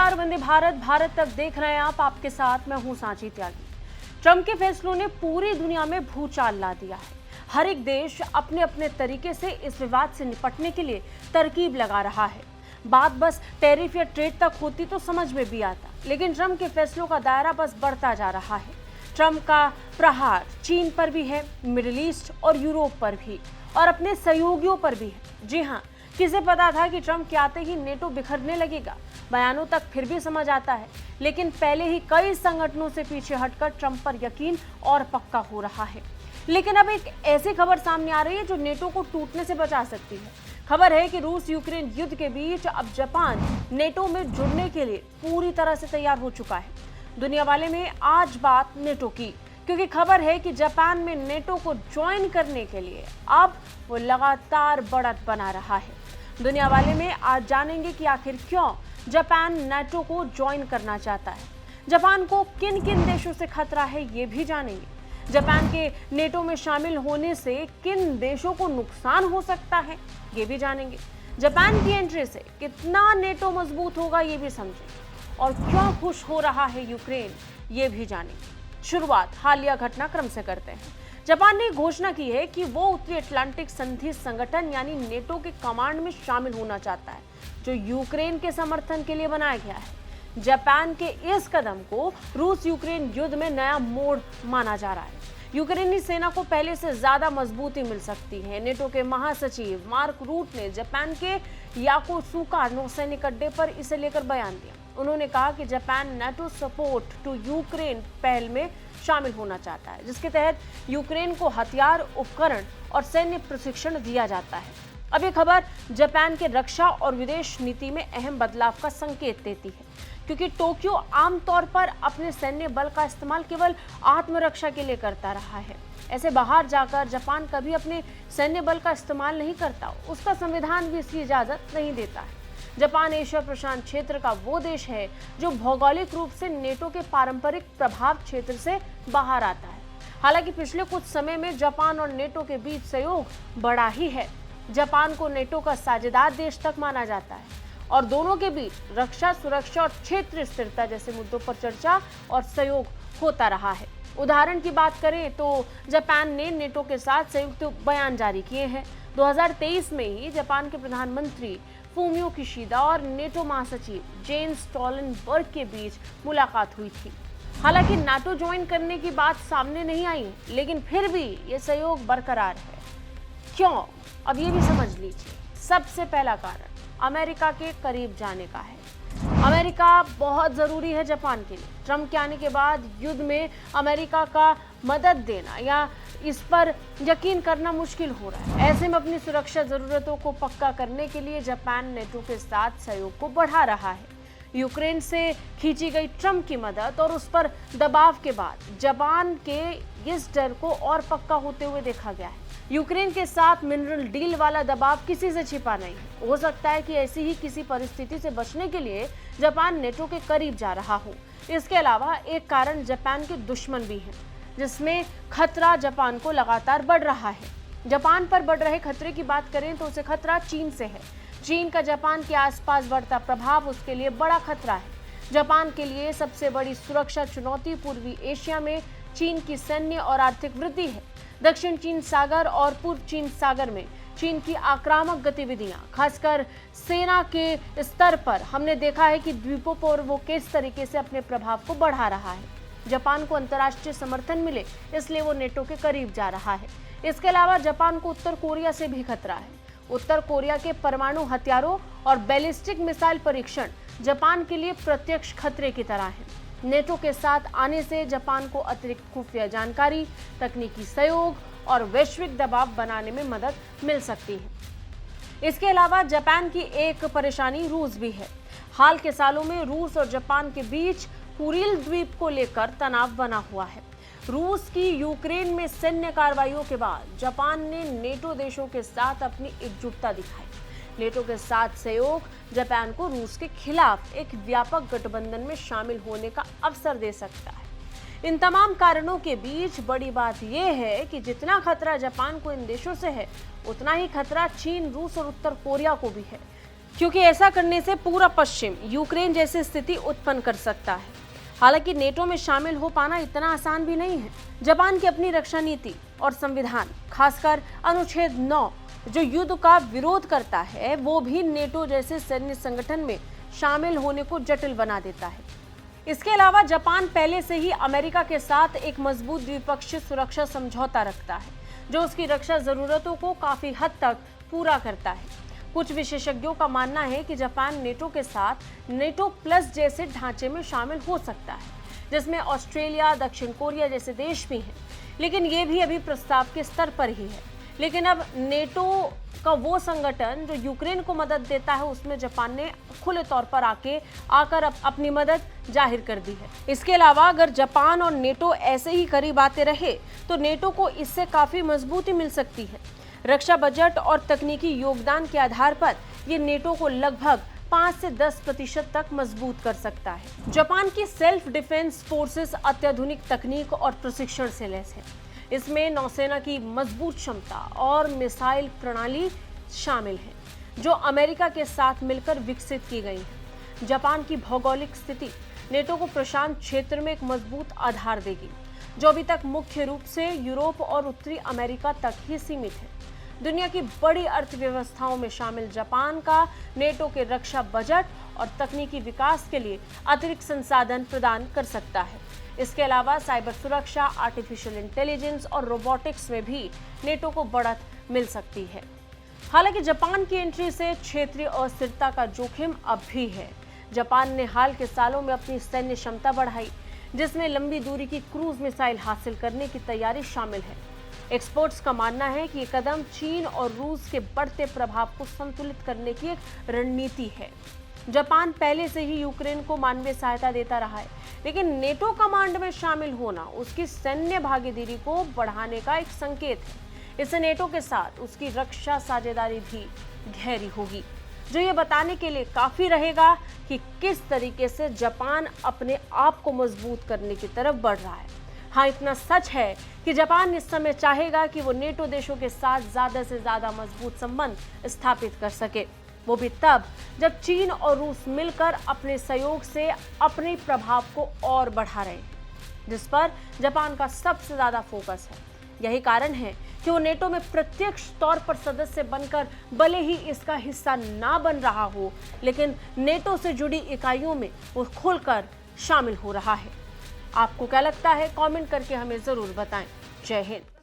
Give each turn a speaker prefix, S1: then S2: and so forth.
S1: नमस्कार, वंदे भारत, भारत तक देख रहे हैं आप। आपके साथ मैं हूं सांची त्यागी। ट्रंप के फैसलों ने पूरी दुनिया में भूचाल ला दिया है। हर एक देश अपने अपने तरीके से इस विवाद से निपटने के लिए तरकीब लगा रहा है। बात बस टैरिफ या ट्रेड तक होती तो समझ में भी आता, लेकिन ट्रंप के फैसलों का दायरा बस बढ़ता जा रहा है। ट्रंप का प्रहार चीन पर भी है, मिडिल ईस्ट और यूरोप पर भी, और अपने सहयोगियों पर भी है। जी हाँ, किसे पता था कि ट्रंप के आते ही नेटो बिखरने लगेगा? बयानों तक फिर भी समझ आता है, लेकिन पहले ही कई संगठनों से पीछे हटकर ट्रंप पर यकीन और पक्का हो रहा है। लेकिन अब एक ऐसी खबर सामने आ रही है जो नेटो को टूटने से बचा सकती है। खबर है कि रूस यूक्रेन युद्ध के बीच अब जापान नेटो में जुड़ने के लिए पूरी तरह से तैयार हो चुका है। दुनिया वाले में आज बात नेटो की, क्योंकि खबर है कि जापान में नेटो को ज्वाइन करने के लिए अब वो लगातार बढ़त बना रहा है। दुनिया वाले में आज जानेंगे कि आखिर क्यों जापान नेटो को ज्वाइन करना चाहता है। जापान को किन किन देशों से खतरा है ये भी जानेंगे। जापान के नेटो में शामिल होने से किन देशों को नुकसान हो सकता है ये भी जानेंगे। जापान की एंट्री से कितना नेटो मजबूत होगा ये भी समझेंगे, और क्यों खुश हो रहा है यूक्रेन ये भी जानेंगे। शुरुआत हालिया घटनाक्रम से करते हैं। जापान ने घोषणा की है कि वो उत्तरी अटलांटिक संधि संगठन यानी नेटो के कमांड में शामिल होना चाहता है, जो यूक्रेन के समर्थन के लिए बनाया गया है। जापान के इस कदम को रूस यूक्रेन युद्ध में नया मोड़ माना जा रहा है। यूक्रेनी सेना को पहले से ज्यादा मजबूती मिल सकती है। नेटो के महासचिव मार्क रूट ने जापान के याकोसुका नौसैनिक अड्डे पर इसे लेकर बयान दिया। उन्होंने कहा कि Japan NATO support to Ukraine पहल में शामिल होना चाहता है, जिसके तहत यूक्रेन को हथियार, उपकरण और सैन्य प्रशिक्षण दिया जाता है। अब ये खबर जापान के रक्षा और विदेश नीति में अहम बदलाव का संकेत देती है, क्योंकि टोक्यो आमतौर पर अपने सैन्य बल का इस्तेमाल केवल आत्मरक्षा के लिए करता रहा है। ऐसे बाहर जाकर जापान कभी अपने सैन्य बल का इस्तेमाल नहीं करता, उसका संविधान भी इसकी इजाजत नहीं देता है। जापान एशिया प्रशांत क्षेत्र का वो देश है जो भौगोलिक रूप से नेटो के पारंपरिक प्रभाव क्षेत्र से बाहर आता है। हालांकि पिछले कुछ समय में जापान और नेटो के बीच सहयोग बढ़ा ही है। जापान को नेटो का साझेदार देश तक माना जाता है, और दोनों के बीच रक्षा, सुरक्षा और क्षेत्रीय स्थिरता जैसे मुद्दों पर चर्चा और सहयोग होता रहा है। उदाहरण की बात करें तो जापान ने नेटो के साथ संयुक्त बयान जारी किए हैं। 2023 में ही जापान के प्रधानमंत्री फूमियो किशिदा और नेटो महासचिव जेन्स स्टोलनबर्ग के बीच मुलाकात हुई थी। हालांकि नाटो ज्वाइन करने की बात सामने नहीं आई, लेकिन फिर भी ये सहयोग बरकरार है। क्यों? अब ये भी समझ लीजिए। सबसे पहला कारण अमेरिका के करीब जाने का है। अमेरिका बहुत जरूरी है जापान के लिए। ट्रंप के आने के बाद युद्ध में अमेरिका का मदद देना या इस पर यकीन करना मुश्किल हो रहा है। ऐसे में अपनी सुरक्षा जरूरतों को पक्का करने के लिए जापान नेटो के साथ सहयोग को बढ़ा रहा है। यूक्रेन से खींची गई ट्रंप की मदद और उस पर दबाव के बाद जापान के इस डर को और पक्का होते हुए देखा गया है। यूक्रेन के साथ मिनरल डील वाला दबाव किसी से छिपा नहीं है। हो सकता है कि ऐसी ही किसी परिस्थिति से बचने के लिए जापान नेटो के करीब जा रहा हो। इसके अलावा एक कारण जापान के दुश्मन भी हैं, जिसमें खतरा जापान को लगातार बढ़ रहा है। जापान पर बढ़ रहे खतरे की बात करें तो उसे खतरा चीन से है। चीन का जापान के आसपास बढ़ता प्रभाव उसके लिए बड़ा खतरा है। जापान के लिए सबसे बड़ी सुरक्षा चुनौती पूर्वी एशिया में चीन की सैन्य और आर्थिक वृद्धि है। दक्षिण चीन सागर और पूर्व चीन सागर में चीन की आक्रामक गतिविधियां, खासकर सेना के स्तर पर हमने देखा है कि द्वीपों पर वो किस तरीके से अपने प्रभाव को बढ़ा रहा है। जापान को अंतर्राष्ट्रीय समर्थन मिले, इसलिए वो नेटो के करीब जा रहा है। इसके अलावा जापान को उत्तर कोरिया से भी खतरा है। उत्तर कोरिया के परमाणु हथियारों और बैलिस्टिक मिसाइल परीक्षण जापान के लिए प्रत्यक्ष खतरे की तरह है। नेटो के साथ आने से जापान को अतिरिक्त खुफिया जानकारी, तकनीकी सहयोग और वैश्विक दबाव बनाने में मदद मिल सकती है। इसके अलावा जापान की एक परेशानी रूस भी है। हाल के सालों में रूस और जापान के बीच कुरिल द्वीप को लेकर तनाव बना हुआ है। रूस की यूक्रेन में सैन्य कार्रवाइयों के बाद जापान ने नेटो देशों के साथ अपनी एकजुटता दिखाई। नेटो के साथ सहयोग जापान को रूस के खिलाफ एक व्यापक गठबंधन में शामिल होने का अवसर दे सकता है। इन तमाम कारणों के बीच बड़ी बात यह है कि जितना खतरा जापान को इन देशों से है, उतना ही खतरा चीन, रूस और उत्तर कोरिया को भी है। क्योंकि ऐसा करने से पूरा पश्चिम यूक्रेन जैसी स्थिति उत्पन्न कर सकता है। हालांकि नेटो में शामिल हो पाना इतना आसान भी नहीं है। जापान की अपनी रक्षा नीति और संविधान, खासकर अनुच्छेद 9 जो युद्ध का विरोध करता है, वो भी नेटो जैसे सैन्य संगठन में शामिल होने को जटिल बना देता है। इसके अलावा जापान पहले से ही अमेरिका के साथ एक मजबूत द्विपक्षीय सुरक्षा समझौता रखता है, जो उसकी रक्षा जरूरतों को काफी हद तक पूरा करता है। कुछ विशेषज्ञों का मानना है कि जापान नेटो के साथ नेटो प्लस जैसे ढांचे में शामिल हो सकता है, जिसमें ऑस्ट्रेलिया, दक्षिण कोरिया जैसे देश भी हैं, लेकिन ये भी अभी प्रस्ताव के स्तर पर ही है। लेकिन अब नेटो का वो संगठन जो यूक्रेन को मदद देता है, उसमें जापान ने खुले तौर पर आकर अपनी मदद जाहिर कर दी है। इसके अलावा अगर जापान और नेटो ऐसे ही करीब आते रहे तो नेटो को इससे काफी मजबूती मिल सकती है। रक्षा बजट और तकनीकी योगदान के आधार पर ये नेटो को लगभग 5 से 10% तक मजबूत कर सकता है। जापान की सेल्फ डिफेंस फोर्सेस अत्याधुनिक तकनीक और प्रशिक्षण से लैस है। इसमें नौसेना की मजबूत क्षमता और मिसाइल प्रणाली शामिल है, जो अमेरिका के साथ मिलकर विकसित की गई है। जापान की भौगोलिक स्थिति नेटो को प्रशांत क्षेत्र में एक मजबूत आधार देगी, जो अभी तक मुख्य रूप से यूरोप और उत्तरी अमेरिका तक ही सीमित है। दुनिया की बड़ी अर्थव्यवस्थाओं में शामिल जापान का नेटो के रक्षा बजट और तकनीकी विकास के लिए अतिरिक्त संसाधन प्रदान कर सकता है। इसके अलावा साइबर सुरक्षा, आर्टिफिशियल इंटेलिजेंस और रोबोटिक्स में भी नेटो को बढ़त मिल सकती है। हालांकि जापान की एंट्री से क्षेत्रीय अस्थिरता का जोखिम अब भी है। जापान ने हाल के सालों में अपनी सैन्य क्षमता बढ़ाई, जिसमें लंबी दूरी की क्रूज मिसाइल हासिल करने की तैयारी शामिल है। एक्सपर्ट्स का मानना है कि ये कदम चीन और रूस के बढ़ते प्रभाव को संतुलित करने की एक रणनीति है। जापान पहले से ही यूक्रेन को मानवीय सहायता देता रहा है, लेकिन नेटो कमांड में शामिल होना उसकी सैन्य भागीदारी को बढ़ाने का एक संकेत है। इससे नेटो के साथ उसकी रक्षा साझेदारी भी गहरी होगी, जो ये बताने के लिए काफी रहेगा कि किस तरीके से जापान अपने आप को मजबूत करने की तरफ बढ़ रहा है। हाँ, इतना सच है कि जापान इस समय चाहेगा कि वो नेटो देशों के साथ ज्यादा से ज्यादा मजबूत संबंध स्थापित कर सके, वो भी तब जब चीन और रूस मिलकर अपने सहयोग से अपने प्रभाव को और बढ़ा रहे हैं, जिस पर जापान का सबसे ज्यादा फोकस है। यही कारण है कि वो नेटो में प्रत्यक्ष तौर पर सदस्य बनकर भले ही इसका हिस्सा ना बन रहा हो, लेकिन नेटो से जुड़ी इकाइयों में वो खुलकर शामिल हो रहा है। आपको क्या लगता है? कमेंट करके हमें जरूर बताएं। जय हिंद।